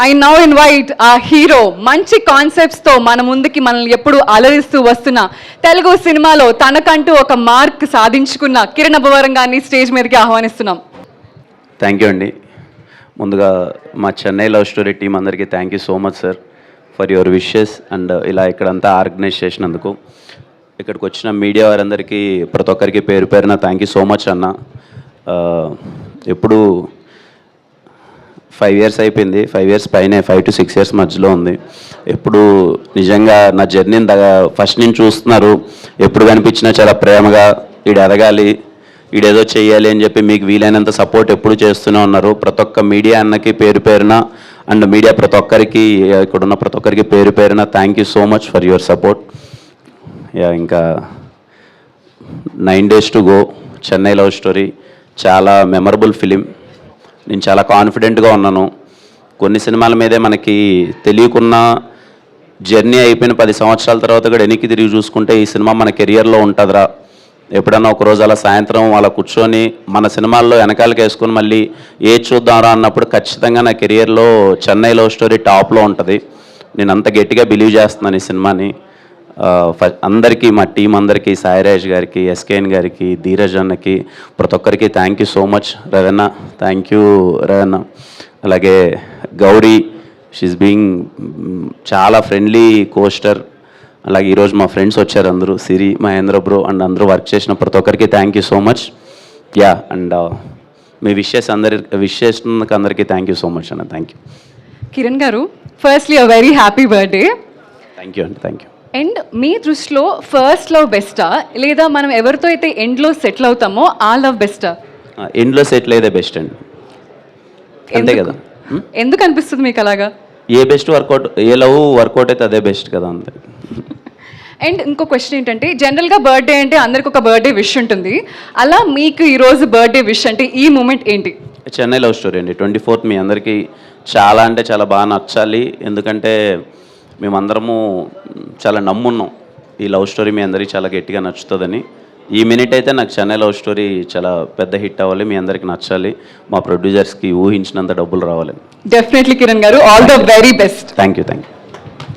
I now invite ఆ hero మంచి concepts తో మన ముందుకి మనల్ని ఎప్పుడు అలరిస్తూ వస్తున్న తెలుగు సినిమాలో తనకంటూ ఒక మార్క్ సాధించుకున్న కిరణ్ అబ్బవరం గారిని స్టేజ్ మీదకి ఆహ్వానిస్తున్నాం. థ్యాంక్ యూ అండి. ముందుగా మా చెన్నై లవ్ స్టోరీ టీం అందరికీ thank you so much sir for your wishes and ఇలా ఇక్కడంతా ఆర్గనైజ్ చేసినందుకు. ఇక్కడికి వచ్చిన మీడియా వారందరికీ ప్రతి ఒక్కరికి పేరు పేరున థ్యాంక్ యూ సో మచ్ అన్న. ఎప్పుడు 5 years అయిపోయింది, 5 years పైనే, 5 to 6 years మధ్యలో ఉంది. ఎప్పుడు నిజంగా నా జర్నీని ఫస్ట్ నుంచి చూస్తున్నారు. ఎప్పుడు కనిపించినా చాలా ప్రేమగా ఈడు ఎదగాలి, ఈడేదో చెయ్యాలి అని చెప్పి మీకు వీలైనంత సపోర్ట్ ఎప్పుడు చేస్తూనే ఉన్నారు. ప్రతి ఒక్క మీడియా అన్నకి పేరు పేరున అండ్ మీడియా ప్రతి ఒక్కరికి, ఇక్కడున్న ప్రతి ఒక్కరికి పేరు పేరున thank you so much for your support. ఇంకా 9 days to go, Chennai love story చాలా మెమరబుల్ ఫిలిం. నేను చాలా కాన్ఫిడెంట్గా ఉన్నాను. కొన్ని సినిమాల మీదే మనకి తెలియకున్న జర్నీ అయిపోయిన 10 సంవత్సరాల తర్వాత కూడా వెనక్కి తిరిగి చూసుకుంటే ఈ సినిమా మన కెరియర్లో ఉంటుందిరా, ఎప్పుడన్నా ఒకరోజు అలా సాయంత్రం అలా కూర్చొని మన సినిమాల్లో వెనకాలకి వేసుకొని మళ్ళీ ఏది చూద్దాంరా అన్నప్పుడు ఖచ్చితంగా నా కెరియర్లో చెన్నై లవ్ స్టోరీ టాప్లో ఉంటుంది. నేను అంత గట్టిగా బిలీవ్ చేస్తున్నాను ఈ సినిమాని. అందరికీ, మా టీం అందరికీ, సాయిరాజ్ గారికి, ఎస్కేఎన్ గారికి, ధీరజ్ అన్నకి, ప్రతి ఒక్కరికి thank you so much. Ravana, thank you Ravana. అలాగే గౌరీ, షీస్ బీయింగ్ చాలా ఫ్రెండ్లీ కోస్టర్. అలాగే ఈరోజు మా ఫ్రెండ్స్ వచ్చారు అందరూ, సిరి, మహేంద్ర బ్రో అండ్ అందరూ వర్క్ చేసిన ప్రతి ఒక్కరికి thank you so much. And మీ విషెస్ చేసినందుకు అందరికీ థ్యాంక్ యూ సో మచ్ అన్న. Thank you. కిరణ్ గారు, firstly uh very happy birthday. Thank you అండి. Thank you. అండ్ మీ దృష్టిలో ఫస్ట్ లవ్ బెస్టా, లేదా మనం ఎవరితో అయితే ఎండ్లో సెటిల్ అవుతామో ఆ లవ్ బెస్టా? ఎండ్లో సెటిల్ అయితే బెస్ట్ అండి, అంతే కదా. ఎందుకు అనిపిస్తుంది మీకు అలాగా? ఏ బెస్ట్ వర్కౌట్, ఏ లవ్ వర్కౌట్ అయితే అదే బెస్ట్ కదా, అంతే. అండ్ ఇంకో క్వశ్చన్ ఏంటంటే, జనరల్గా బర్త్డే అంటే అందరికి ఒక బర్త్డే విష్ ఉంటుంది. అలా మీకు ఈరోజు బర్త్డే విష్ అంటే ఈ మూమెంట్ ఏంటి? చెన్నై లవ్ స్టోరీ అండి. 24th మీ అందరికీ చాలా అంటే చాలా బాగా నచ్చాలి. ఎందుకంటే మేమందరము చాలా నమ్మున్నాం ఈ లవ్ స్టోరీ మీ అందరికీ చాలా గట్టిగా నచ్చుతుందని. ఈ మినిట్ అయితే నాకు చెన్నై లవ్ స్టోరీ చాలా పెద్ద హిట్ అవ్వాలి, మీ అందరికీ నచ్చాలి, మా ప్రొడ్యూసర్స్కి ఊహించినంత డబ్బులు రావాలి. డెఫినెట్లీ కిరణ్ గారు, all the very best. Thank you.